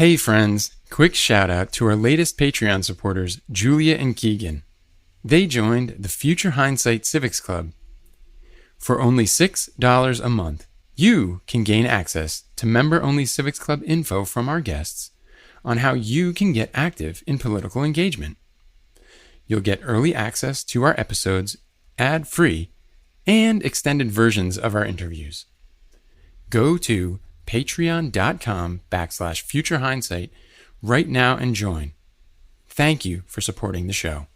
Hey friends, quick shout out to our latest Patreon supporters, Julia and Keegan. They joined the Future Hindsight Civics Club. For only $6 a month, you can gain access to member-only Civics Club info from our guests on how you can get active in political engagement. You'll get early access to our episodes, ad-free, and extended versions of our interviews. Go to patreon.com/futurehindsight right now and join. Thank you for supporting the show.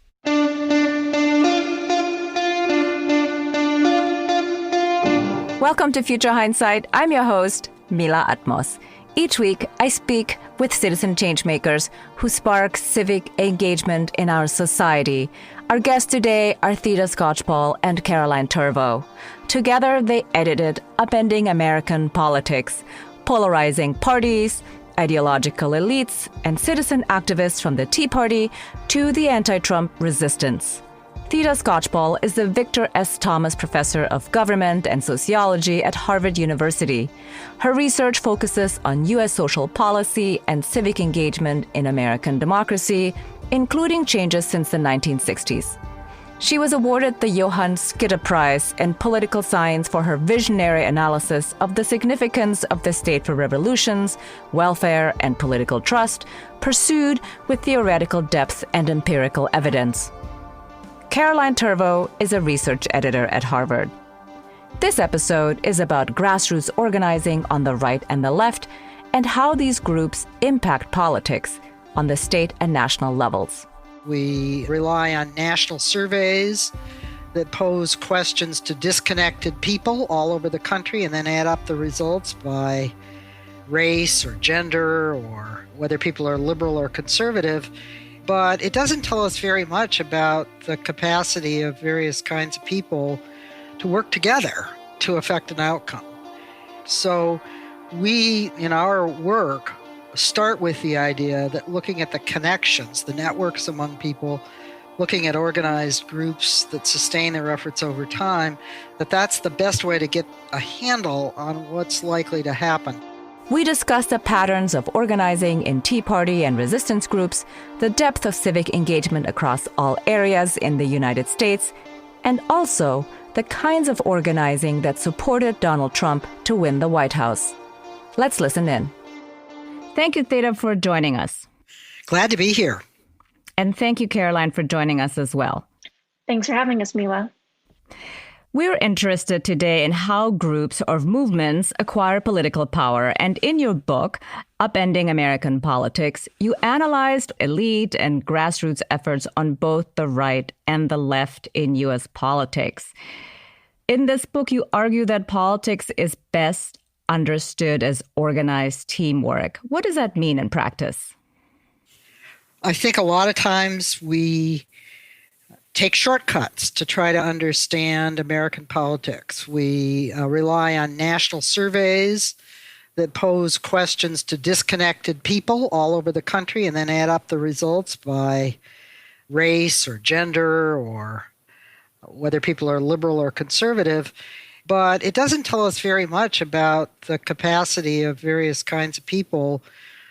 Welcome to Future Hindsight. I'm your host, Mila Atmos. Each week, I speak with citizen changemakers who spark civic engagement in our society. Our guests today are Theda Skocpol and Caroline Tervo. Together, they edited Upending American Politics, Polarizing Parties, Ideological Elites, and citizen activists from the Tea Party to the anti-Trump resistance. Theda Skocpol is the Victor S. Thomas Professor of Government and Sociology at Harvard University. Her research focuses on U.S. social policy and civic engagement in American democracy, including changes since the 1960s. She was awarded the Johann Skytte Prize in Political Science for her visionary analysis of the significance of the state for revolutions, welfare, and political trust, pursued with theoretical depth and empirical evidence. Caroline Tervo is a research editor at Harvard. This episode is about grassroots organizing on the right and the left and how these groups impact politics on the state and national levels. We rely on national surveys that pose questions to disconnected people all over the country and then add up the results by race or gender or whether people are liberal or conservative. But it doesn't tell us very much about the capacity of various kinds of people to work together to affect an outcome. So we, in our work, start with the idea that looking at the connections, the networks among people, looking at organized groups that sustain their efforts over time, that's the best way to get a handle on what's likely to happen. We discuss the patterns of organizing in Tea Party and resistance groups, the depth of civic engagement across all areas in the United States, and also the kinds of organizing that supported Donald Trump to win the White House. Let's listen in. Thank you, Theda, for joining us. Glad to be here. And thank you, Caroline, for joining us as well. Thanks for having us, Mila. We're interested today in how groups or movements acquire political power. And in your book, Upending American Politics, you analyzed elite and grassroots efforts on both the right and the left in U.S. politics. In this book, you argue that politics is best understood as organized teamwork. What does that mean in practice? I think a lot of times we take shortcuts to try to understand American politics. We rely on national surveys that pose questions to disconnected people all over the country and then add up the results by race or gender or whether people are liberal or conservative. But it doesn't tell us very much about the capacity of various kinds of people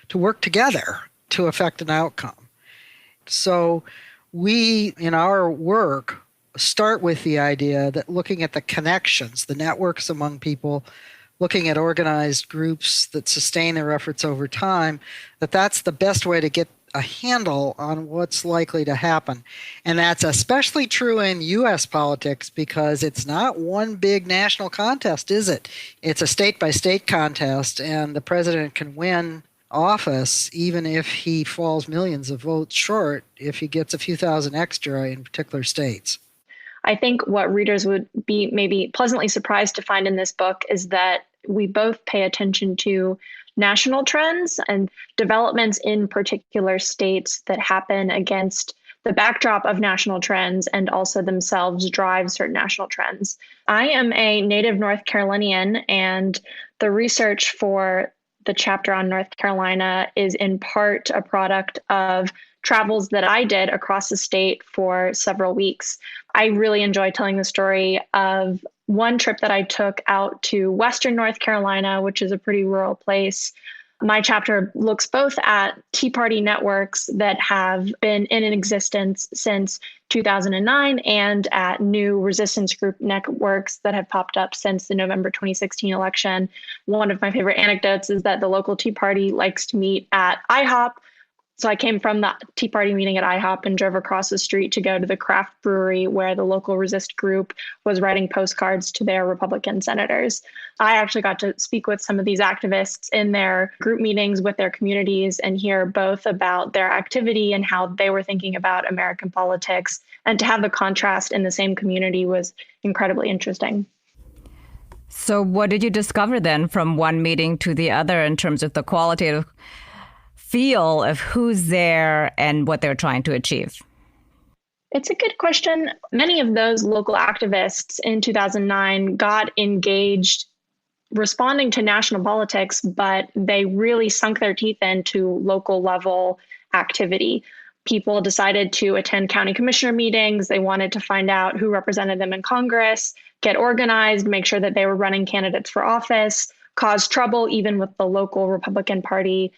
to work together to affect an outcome. So we, in our work, start with the idea that looking at the connections, the networks among people, looking at organized groups that sustain their efforts over time, that's the best way to get a handle on what's likely to happen. And that's especially true in U.S. politics because it's not one big national contest, is it? It's a state-by-state contest, and the president can win office even if he falls millions of votes short if he gets a few thousand extra in particular states. I think what readers would be maybe pleasantly surprised to find in this book is that we both pay attention to national trends and developments in particular states that happen against the backdrop of national trends and also themselves drive certain national trends. I am a native North Carolinian, and the research for the chapter on North Carolina is in part a product of travels that I did across the state for several weeks. I really enjoy telling the story of one trip that I took out to Western North Carolina, which is a pretty rural place, My chapter looks both at Tea Party networks that have been in existence since 2009 and at new resistance group networks that have popped up since the November 2016 election. One of my favorite anecdotes is that the local Tea Party likes to meet at IHOP. So I came from the Tea Party meeting at IHOP and drove across the street to go to the craft brewery where the local resist group was writing postcards to their Republican senators. I actually got to speak with some of these activists in their group meetings with their communities and hear both about their activity and how they were thinking about American politics. And to have the contrast in the same community was incredibly interesting. So what did you discover then from one meeting to the other in terms of the qualitative feel of who's there and what they're trying to achieve? It's a good question. Many of those local activists in 2009 got engaged responding to national politics, but they really sunk their teeth into local level activity. People decided to attend county commissioner meetings. They wanted to find out who represented them in Congress, get organized, make sure that they were running candidates for office, cause trouble even with the local Republican Party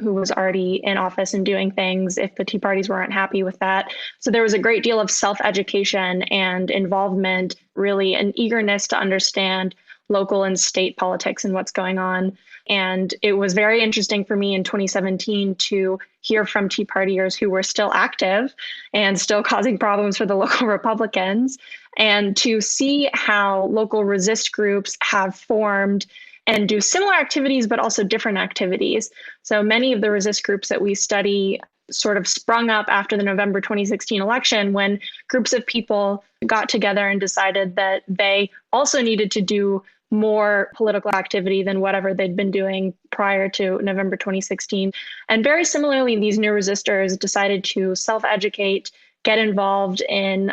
who was already in office and doing things if the Tea Parties weren't happy with that. So there was a great deal of self-education and involvement, really an eagerness to understand local and state politics and what's going on. And it was very interesting for me in 2017 to hear from Tea Partiers who were still active and still causing problems for the local Republicans, and to see how local resist groups have formed and do similar activities, but also different activities. So many of the resist groups that we study sort of sprung up after the November 2016 election when groups of people got together and decided that they also needed to do more political activity than whatever they'd been doing prior to November 2016. And very similarly, these new resistors decided to self-educate, get involved in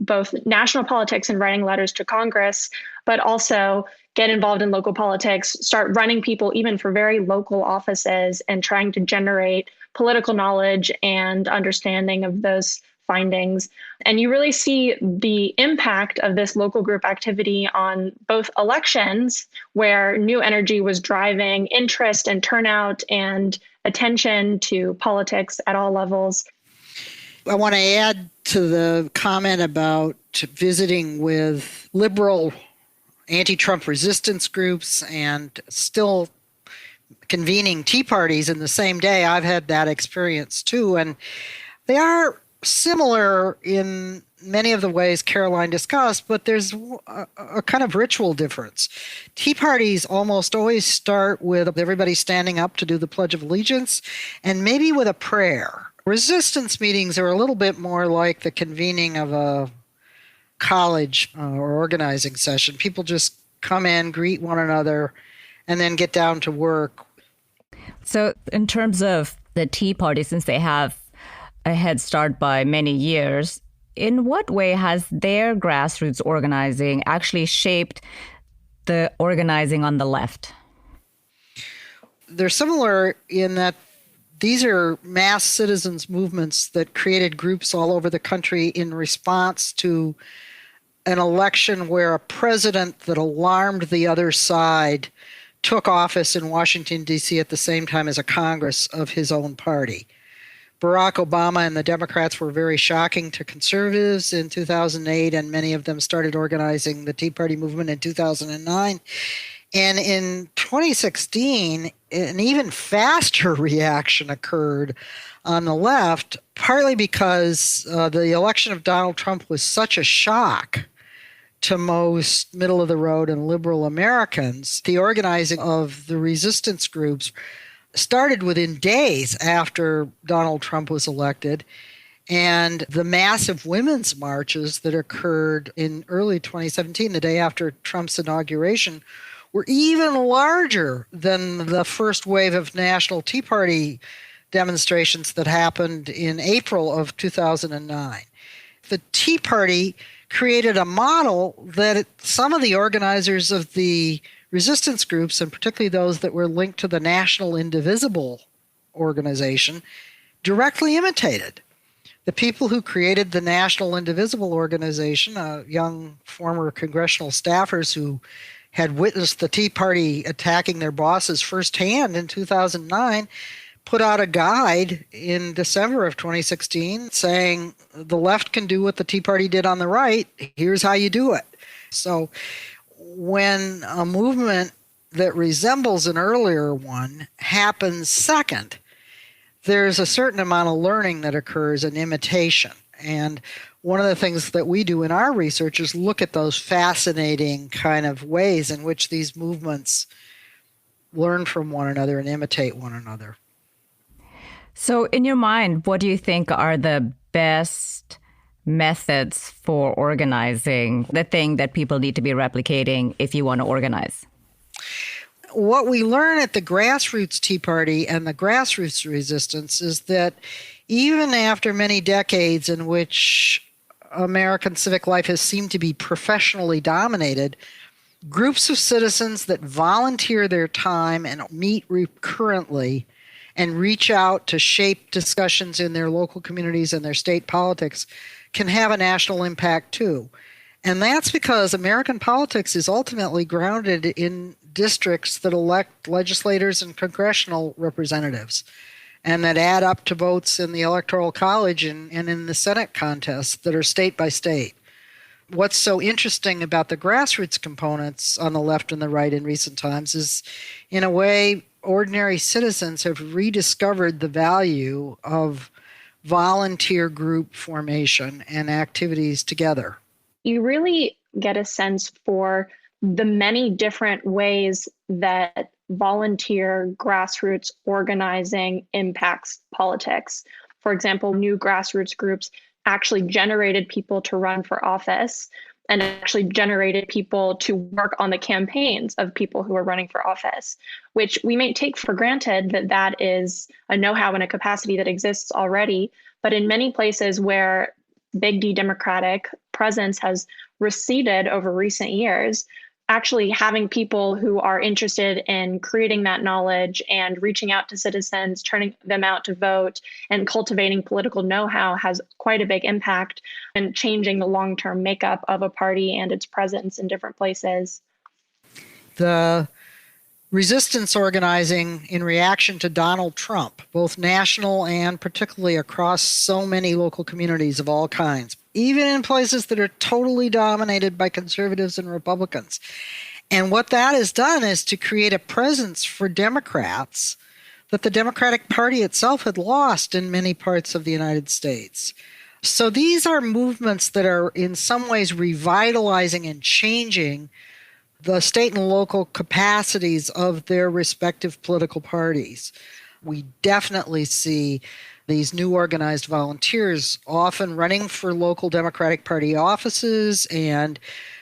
both national politics and writing letters to Congress, but also get involved in local politics, start running people even for very local offices and trying to generate political knowledge and understanding of those findings. And you really see the impact of this local group activity on both elections, where new energy was driving interest and turnout and attention to politics at all levels. I want to add to the comment about visiting with liberal anti-Trump resistance groups and still convening Tea Parties in the same day. I've had that experience too. And they are similar in many of the ways Caroline discussed, but there's a kind of ritual difference. Tea Parties almost always start with everybody standing up to do the Pledge of Allegiance and maybe with a prayer. Resistance meetings are a little bit more like the convening of a college or organizing session. People just come in, greet one another, and then get down to work. So in terms of the Tea Party, since they have a head start by many years, in what way has their grassroots organizing actually shaped the organizing on the left? They're similar in that these are mass citizens movements that created groups all over the country in response to an election where a president that alarmed the other side took office in Washington, D.C. at the same time as a Congress of his own party. Barack Obama and the Democrats were very shocking to conservatives in 2008, and many of them started organizing the Tea Party movement in 2009. And in 2016, an even faster reaction occurred on the left, partly because the election of Donald Trump was such a shock to most middle-of-the-road and liberal Americans. The organizing of the resistance groups started within days after Donald Trump was elected, and the massive women's marches that occurred in early 2017, the day after Trump's inauguration, were even larger than the first wave of national Tea Party demonstrations that happened in April of 2009. The Tea Party created a model that some of the organizers of the resistance groups, and particularly those that were linked to the National Indivisible organization, directly imitated. The people who created the National Indivisible organization, young former congressional staffers who had witnessed the Tea Party attacking their bosses firsthand in 2009, put out a guide in December of 2016 saying the left can do what the Tea Party did on the right. Here's how you do it. So when a movement that resembles an earlier one happens second, there's a certain amount of learning that occurs in imitation. And one of the things that we do in our research is look at those fascinating kind of ways in which these movements learn from one another and imitate one another. So in your mind, what do you think are the best methods for organizing, the thing that people need to be replicating if you want to organize? What we learn at the grassroots Tea Party and the grassroots resistance is that even after many decades in which American civic life has seemed to be professionally dominated, groups of citizens that volunteer their time and meet recurrently and reach out to shape discussions in their local communities and their state politics can have a national impact too. And that's because American politics is ultimately grounded in districts that elect legislators and congressional representatives, and that add up to votes in the Electoral College and in the Senate contests that are state by state. What's so interesting about the grassroots components on the left and the right in recent times is, in a way, ordinary citizens have rediscovered the value of volunteer group formation and activities together. You really get a sense for the many different ways that volunteer grassroots organizing impacts politics. For example, new grassroots groups actually generated people to run for office and actually generated people to work on the campaigns of people who are running for office, which we may take for granted that is a know-how and a capacity that exists already. But in many places where big D democratic presence has receded over recent years, actually having people who are interested in creating that knowledge and reaching out to citizens, turning them out to vote, and cultivating political know-how has quite a big impact in changing the long-term makeup of a party and its presence in different places. The resistance organizing in reaction to Donald Trump, both national and particularly across so many local communities of all kinds, even in places that are totally dominated by conservatives and Republicans. And what that has done is to create a presence for Democrats that the Democratic Party itself had lost in many parts of the United States. So these are movements that are in some ways revitalizing and changing the state and local capacities of their respective political parties. We definitely see these new organized volunteers often running for local Democratic Party offices and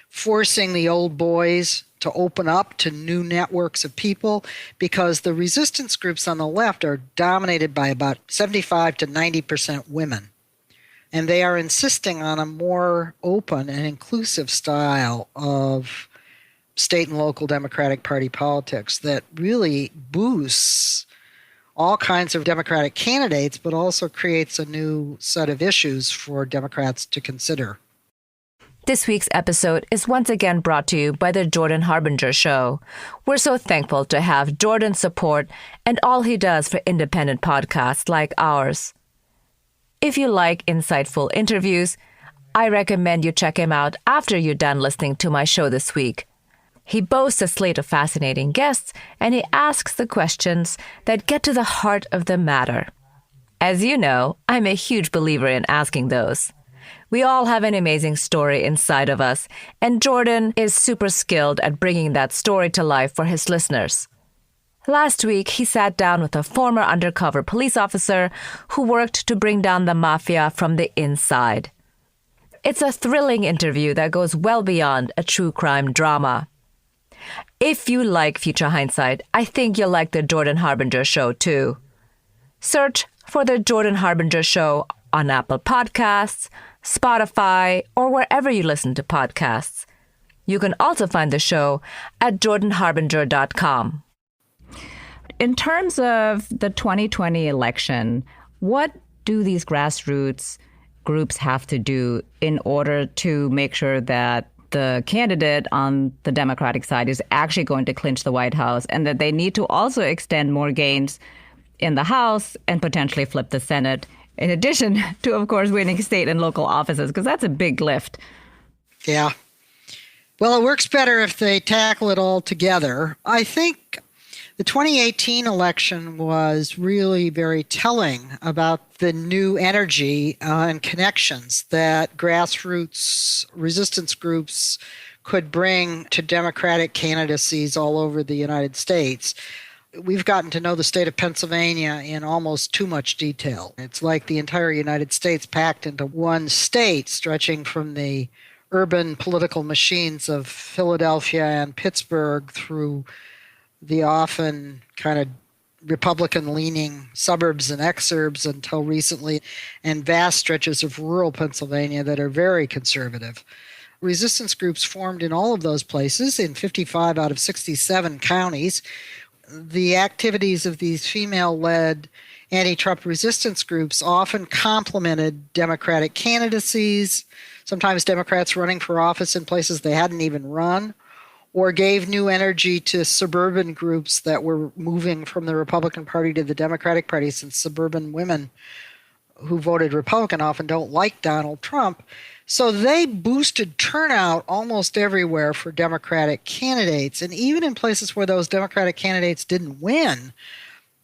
forcing the old boys to open up to new networks of people, because the resistance groups on the left are dominated by about 75 to 90% women. And they are insisting on a more open and inclusive style of state and local Democratic Party politics that really boosts all kinds of Democratic candidates, but also creates a new set of issues for Democrats to consider. This week's episode is once again brought to you by the Jordan Harbinger Show. We're so thankful to have Jordan's support and all he does for independent podcasts like ours. If you like insightful interviews, I recommend you check him out after you're done listening to my show this week. He boasts a slate of fascinating guests, and he asks the questions that get to the heart of the matter. As you know, I'm a huge believer in asking those. We all have an amazing story inside of us, and Jordan is super skilled at bringing that story to life for his listeners. Last week, he sat down with a former undercover police officer who worked to bring down the mafia from the inside. It's a thrilling interview that goes well beyond a true crime drama. If you like Future Hindsight, I think you'll like the Jordan Harbinger Show too. Search for the Jordan Harbinger Show on Apple Podcasts, Spotify, or wherever you listen to podcasts. You can also find the show at jordanharbinger.com. In terms of the 2020 election, what do these grassroots groups have to do in order to make sure that the candidate on the Democratic side is actually going to clinch the White House, and that they need to also extend more gains in the House and potentially flip the Senate, in addition to, of course, winning state and local offices, because that's a big lift. Yeah. Well, it works better if they tackle it all together. I think the 2018 election was really very telling about the new energy and connections that grassroots resistance groups could bring to Democratic candidacies all over the United States. We've gotten to know the state of Pennsylvania in almost too much detail. It's like the entire United States packed into one state, stretching from the urban political machines of Philadelphia and Pittsburgh through the often kind of Republican-leaning suburbs and exurbs until recently, and vast stretches of rural Pennsylvania that are very conservative. Resistance groups formed in all of those places in 55 out of 67 counties. The activities of these female-led anti-Trump resistance groups often complemented Democratic candidacies, sometimes Democrats running for office in places they hadn't even run, or gave new energy to suburban groups that were moving from the Republican Party to the Democratic Party, since suburban women who voted Republican often don't like Donald Trump. So they boosted turnout almost everywhere for Democratic candidates. And even in places where those Democratic candidates didn't win,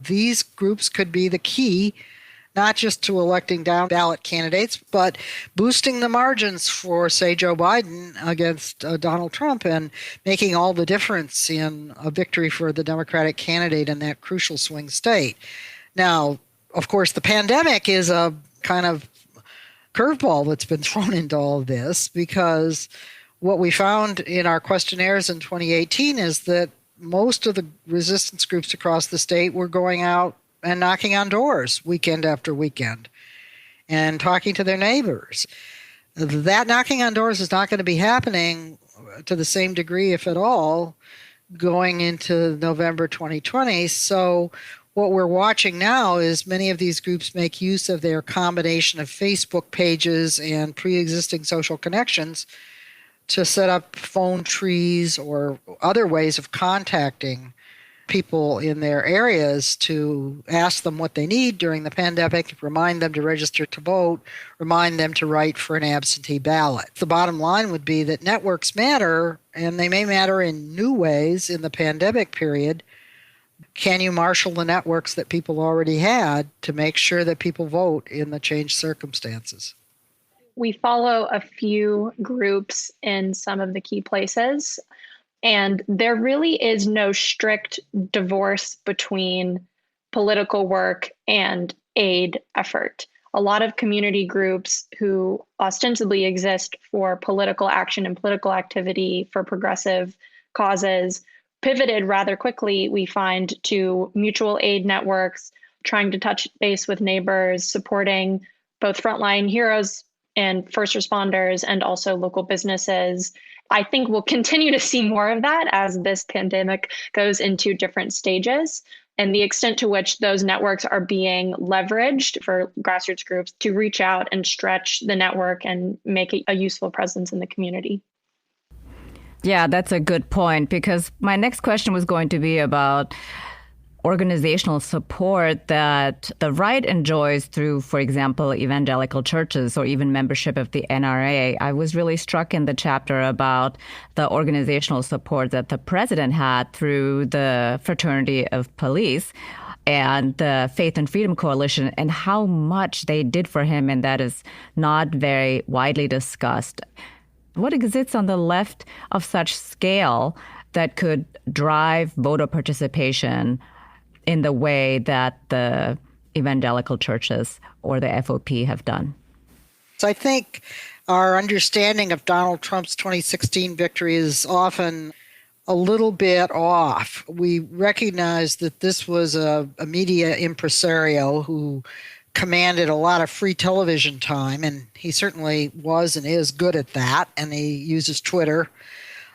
these groups could be the key, not just to electing down ballot candidates, but boosting the margins for, say, Joe Biden against Donald Trump, and making all the difference in a victory for the Democratic candidate in that crucial swing state. Now, of course, the pandemic is a kind of curveball that's been thrown into all of this, because what we found in our questionnaires in 2018 is that most of the resistance groups across the state were going out and knocking on doors weekend after weekend and talking to their neighbors. That knocking on doors is not going to be happening to the same degree, if at all, going into November 2020. So what we're watching now is many of these groups make use of their combination of Facebook pages and pre-existing social connections to set up phone trees or other ways of contacting people in their areas to ask them what they need during the pandemic, remind them to register to vote, remind them to write for an absentee ballot. The bottom line would be that networks matter, and they may matter in new ways in the pandemic period. Can you marshal the networks that people already had to make sure that people vote in the changed circumstances? We follow a few groups in some of the key places, and there really is no strict divorce between political work and aid effort. A lot of community groups who ostensibly exist for political action and political activity for progressive causes pivoted rather quickly, we find, to mutual aid networks, trying to touch base with neighbors, supporting both frontline heroes and first responders, and also local businesses. I think we'll continue to see more of that as this pandemic goes into different stages, and the extent to which those networks are being leveraged for grassroots groups to reach out and stretch the network and make a useful presence in the community. Yeah, that's a good point, because my next question was going to be about organizational support that the right enjoys through, for example, evangelical churches or even membership of the NRA. I was really struck in the chapter about the organizational support that the president had through the Fraternity of Police and the Faith and Freedom Coalition, and how much they did for him, and that is not very widely discussed. What exists on the left of such scale that could drive voter participation in the way that the evangelical churches or the FOP have done? So I think our understanding of Donald Trump's 2016 victory is often a little bit off. We recognize that this was a media impresario who commanded a lot of free television time, and he certainly was and is good at that, and he uses Twitter.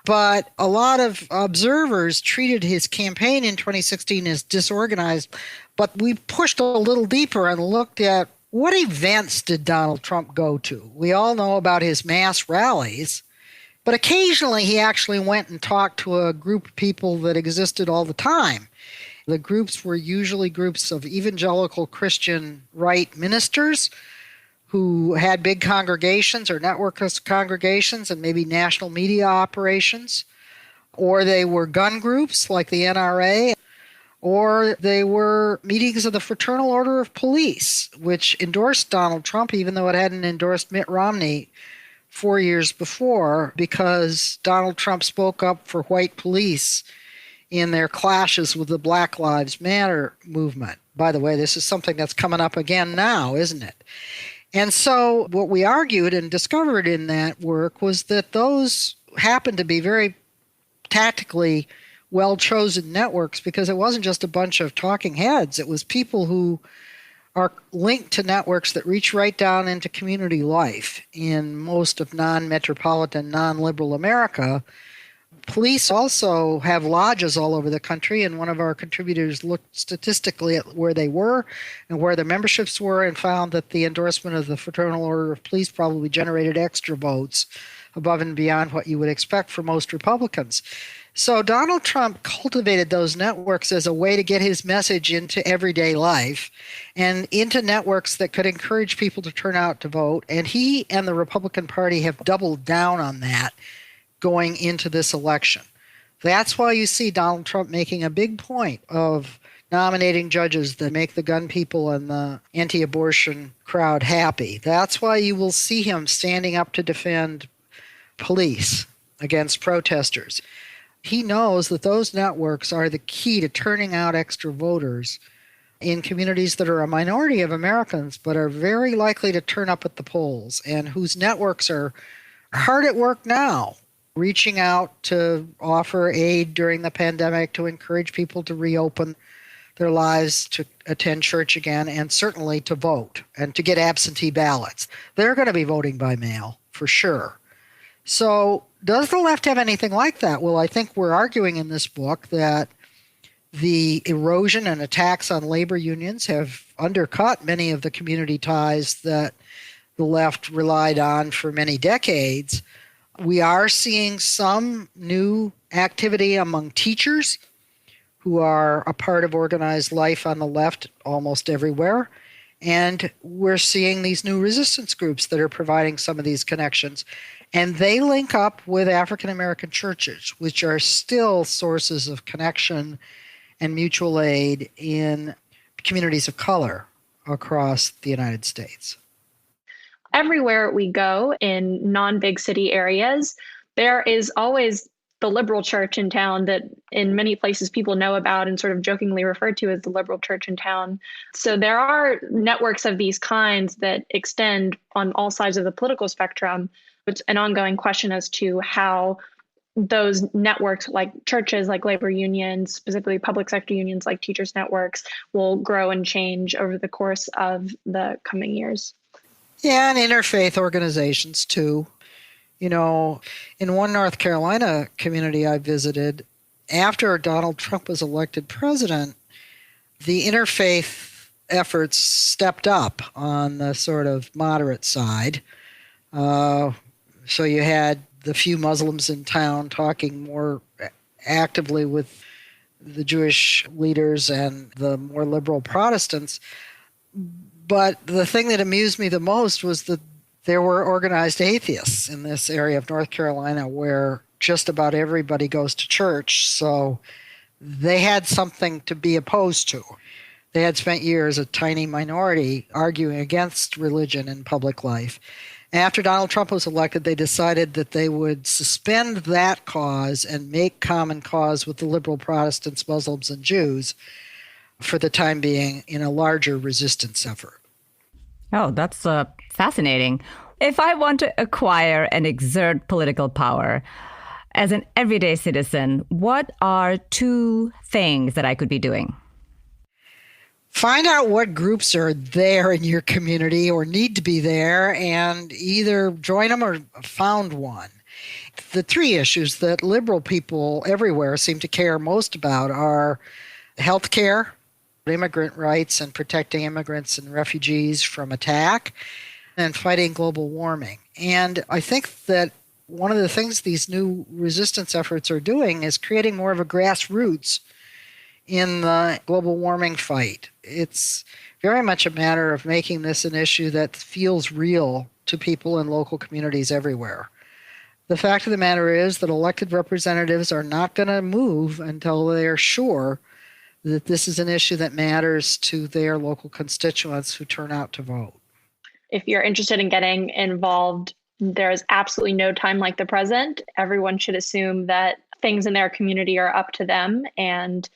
But a lot of observers treated his campaign in 2016 as disorganized. But we pushed a little deeper and looked at what events did Donald Trump go to? We all know about his mass rallies. But occasionally he actually went and talked to a group of people that existed all the time. The groups were usually groups of evangelical Christian right ministers who had big congregations or networks of congregations and maybe national media operations, or they were gun groups like the NRA, or they were meetings of the Fraternal Order of Police, which endorsed Donald Trump, even though it hadn't endorsed Mitt Romney 4 years before, because Donald Trump spoke up for white police in their clashes with the Black Lives Matter movement. By the way, this is something that's coming up again now, isn't it? And so what we argued and discovered in that work was that those happened to be very tactically well-chosen networks, because it wasn't just a bunch of talking heads. It was people who are linked to networks that reach right down into community life in most of non-metropolitan, non-liberal America. Police also have lodges all over the country, and one of our contributors looked statistically at where they were and where the memberships were and found that the endorsement of the Fraternal Order of Police probably generated extra votes above and beyond what you would expect for most Republicans. So Donald Trump cultivated those networks as a way to get his message into everyday life and into networks that could encourage people to turn out to vote. And he and the Republican Party have doubled down on that going into this election. That's why you see Donald Trump making a big point of nominating judges that make the gun people and the anti-abortion crowd happy. That's why you will see him standing up to defend police against protesters. He knows that those networks are the key to turning out extra voters in communities that are a minority of Americans but are very likely to turn up at the polls, and whose networks are hard at work now, reaching out to offer aid during the pandemic, to encourage people to reopen their lives, to attend church again, and certainly to vote and to get absentee ballots. They're going to be voting by mail for sure. So does the left have anything like that? Well, I think we're arguing in this book that the erosion and attacks on labor unions have undercut many of the community ties that the left relied on for many decades. We are seeing some new activity among teachers who are a part of organized life on the left almost everywhere. And we're seeing these new resistance groups that are providing some of these connections. And they link up with African American churches, which are still sources of connection and mutual aid in communities of color across the United States. Everywhere we go in non-big city areas, there is always the liberal church in town that in many places people know about and sort of jokingly referred to as the liberal church in town. So there are networks of these kinds that extend on all sides of the political spectrum. It's an ongoing question as to how those networks, like churches, like labor unions, specifically public sector unions like teachers' networks, will grow and change over the course of the coming years. Yeah, and interfaith organizations too. You know, in one North Carolina community I visited, after Donald Trump was elected president, the interfaith efforts stepped up on the sort of moderate side. So you had the few Muslims in town talking more actively with the Jewish leaders and the more liberal Protestants. But the thing that amused me the most was that there were organized atheists in this area of North Carolina where just about everybody goes to church. So they had something to be opposed to. They had spent years, a tiny minority, arguing against religion in public life. After Donald Trump was elected, they decided that they would suspend that cause and make common cause with the liberal Protestants, Muslims, and Jews for the time being in a larger resistance effort. Oh, that's fascinating. If I want to acquire and exert political power as an everyday citizen, what are 2 things that I could be doing? Find out what groups are there in your community or need to be there and either join them or found one. The 3 issues that liberal people everywhere seem to care most about are health care, immigrant rights and protecting immigrants and refugees from attack, and fighting global warming. And I think that One of the things these new resistance efforts are doing is creating more of a grassroots in the global warming fight. It's very much a matter of making this an issue that feels real to people in local communities everywhere. The fact of the matter is that elected representatives are not going to move until they're sure that this is an issue that matters to their local constituents who turn out to vote. If you're interested in getting involved, there's absolutely no time like the present. Everyone should assume that things in their community are up to them. And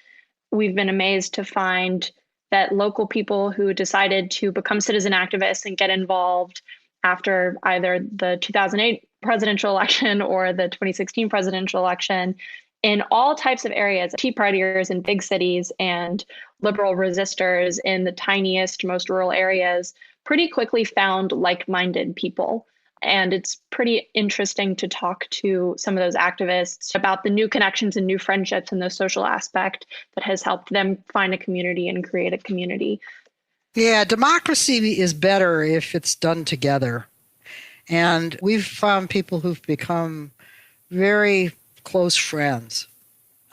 we've been amazed to find that local people who decided to become citizen activists and get involved after either the 2008 presidential election or the 2016 presidential election in all types of areas, Tea Partiers in big cities and liberal resistors in the tiniest, most rural areas, pretty quickly found like-minded people. And it's pretty interesting to talk to some of those activists about the new connections and new friendships and the social aspect that has helped them find a community and create a community. Yeah, democracy is better if it's done together. And we've found people who've become very close friends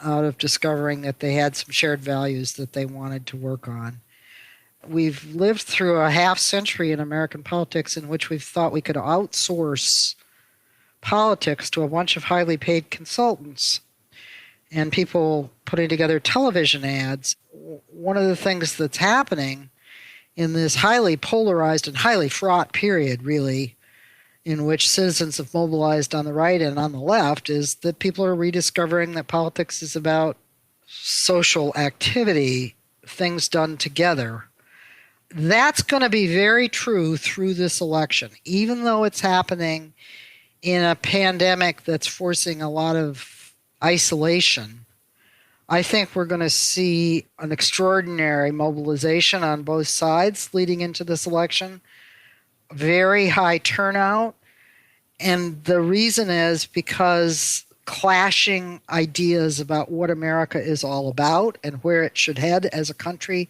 out of discovering that they had some shared values that they wanted to work on. We've lived through a half century in American politics in which we've thought we could outsource politics to a bunch of highly paid consultants and people putting together television ads. One of the things that's happening in this highly polarized and highly fraught period, really, in which citizens have mobilized on the right and on the left, is that people are rediscovering that politics is about social activity, things done together. That's going to be very true through this election, even though it's happening in a pandemic that's forcing a lot of isolation. I think we're going to see an extraordinary mobilization on both sides leading into this election, very high turnout. And the reason is because clashing ideas about what America is all about and where it should head as a country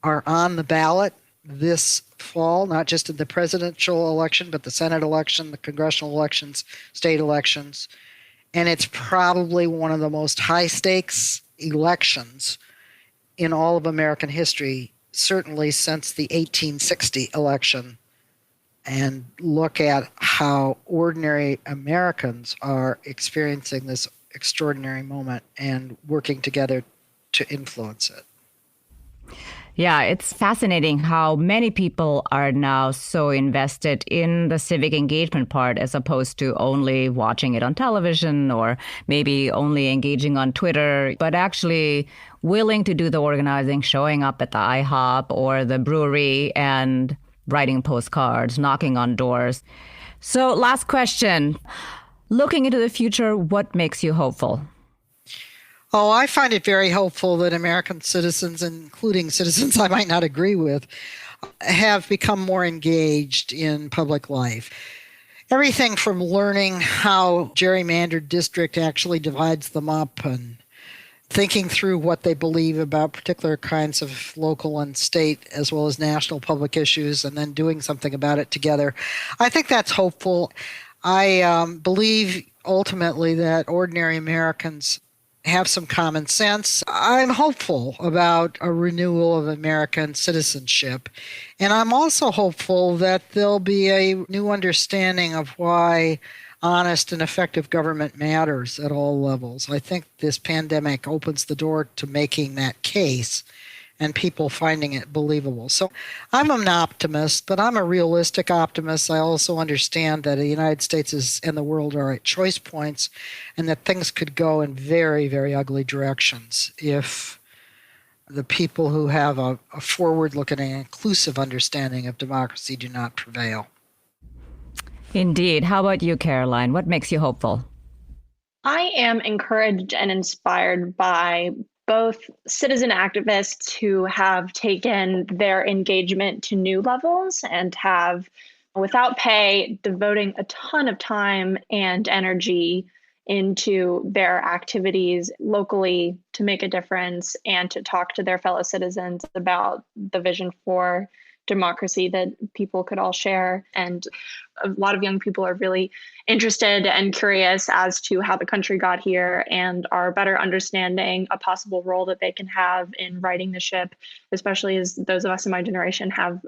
are on the ballot this fall, not just in the presidential election, but the Senate election, the congressional elections, state elections. And it's probably one of the most high-stakes elections in all of American history, certainly since the 1860 election. And look at how ordinary Americans are experiencing this extraordinary moment and working together to influence it. Yeah, it's fascinating how many people are now so invested in the civic engagement part as opposed to only watching it on television or maybe only engaging on Twitter, but actually willing to do the organizing, showing up at the IHOP or the brewery and writing postcards, knocking on doors. So last question. Looking into the future, what makes you hopeful? Oh, I find it very hopeful that American citizens, including citizens I might not agree with, have become more engaged in public life. Everything from learning how gerrymandered district actually divides them up and thinking through what they believe about particular kinds of local and state as well as national public issues and then doing something about it together. I think that's hopeful. I believe ultimately that ordinary Americans have some common sense. I'm hopeful about a renewal of American citizenship. And I'm also hopeful that there'll be a new understanding of why honest and effective government matters at all levels. I think this pandemic opens the door to making that case and people finding it believable. So I'm an optimist, but I'm a realistic optimist. I also understand that the United States and the world are at choice points and that things could go in very, very ugly directions if the people who have a forward-looking and inclusive understanding of democracy do not prevail. Indeed. How about you, Caroline? What makes you hopeful? I am encouraged and inspired by both citizen activists who have taken their engagement to new levels and have, without pay, devoting a ton of time and energy into their activities locally to make a difference and to talk to their fellow citizens about the vision for democracy that people could all share. And a lot of young people are really interested and curious as to how the country got here and are better understanding a possible role that they can have in righting the ship, especially as those of us in my generation have,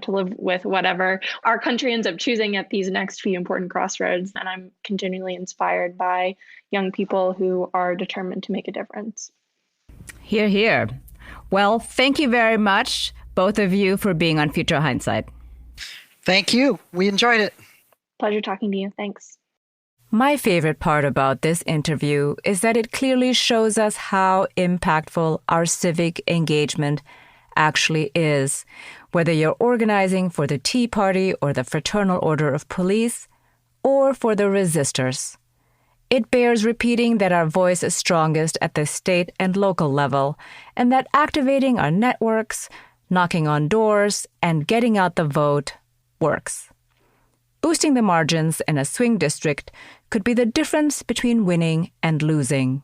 to live with whatever our country ends up choosing at these next few important crossroads. And I'm continually inspired by young people who are determined to make a difference. Hear, hear. Well, thank you very much, both of you, for being on Future Hindsight. Thank you. We enjoyed it. Pleasure talking to you. Thanks. My favorite part about this interview is that it clearly shows us how impactful our civic engagement actually is. Whether you're organizing for the Tea Party or the Fraternal Order of Police, or for the resistors. It bears repeating that our voice is strongest at the state and local level, and that activating our networks, knocking on doors, and getting out the vote works. Boosting the margins in a swing district could be the difference between winning and losing.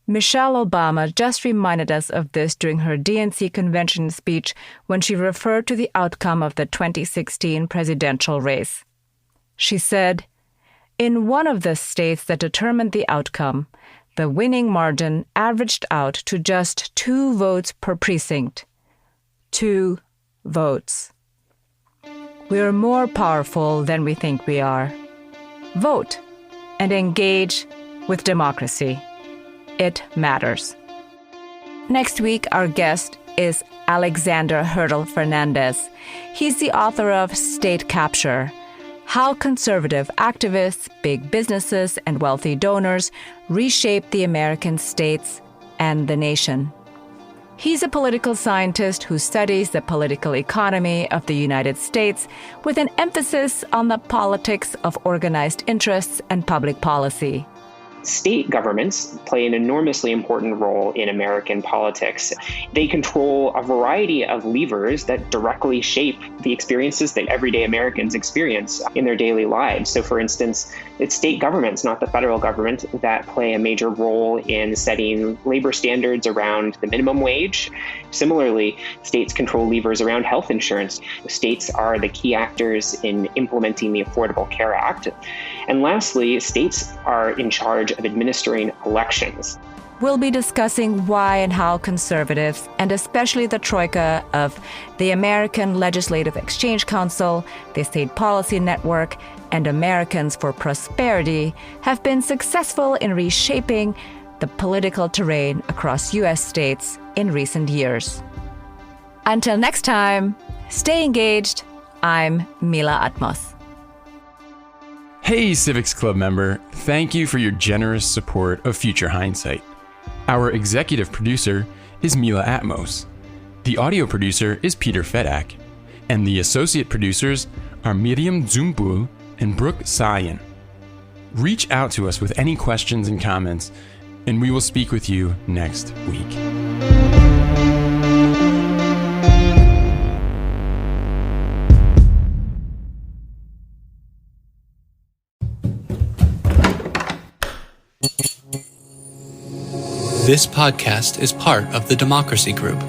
Michelle Obama just reminded us of this during her DNC convention speech when she referred to the outcome of the 2016 presidential race. She said, "In one of the states that determined the outcome, the winning margin averaged out to just 2 votes per precinct. 2 votes. We are more powerful than we think we are. Vote and engage with democracy. It matters." Next week, our guest is Alexander Hurdle Fernandez. He's the author of State Capture: How Conservative Activists, Big Businesses, and Wealthy Donors Reshaped the American States and the Nation. He's a political scientist who studies the political economy of the United States with an emphasis on the politics of organized interests and public policy. State governments play an enormously important role in American politics. They control a variety of levers that directly shape the experiences that everyday Americans experience in their daily lives. So, for instance, it's state governments, not the federal government, that play a major role in setting labor standards around the minimum wage. Similarly, states control levers around health insurance. States are the key actors in implementing the Affordable Care Act. And lastly, states are in charge of administering elections. We'll be discussing why and how conservatives, and especially the troika of the American Legislative Exchange Council, the State Policy Network, and Americans for Prosperity, have been successful in reshaping the political terrain across U.S. states in recent years. Until next time, stay engaged. I'm Mila Atmos. Hey, Civics Club member, thank you for your generous support of Future Hindsight. Our executive producer is Mila Atmos. The audio producer is Peter Fedak. And the associate producers are Miriam Zumbul and Brooke Sayan. Reach out to us with any questions and comments, and we will speak with you next week. This podcast is part of the Democracy Group,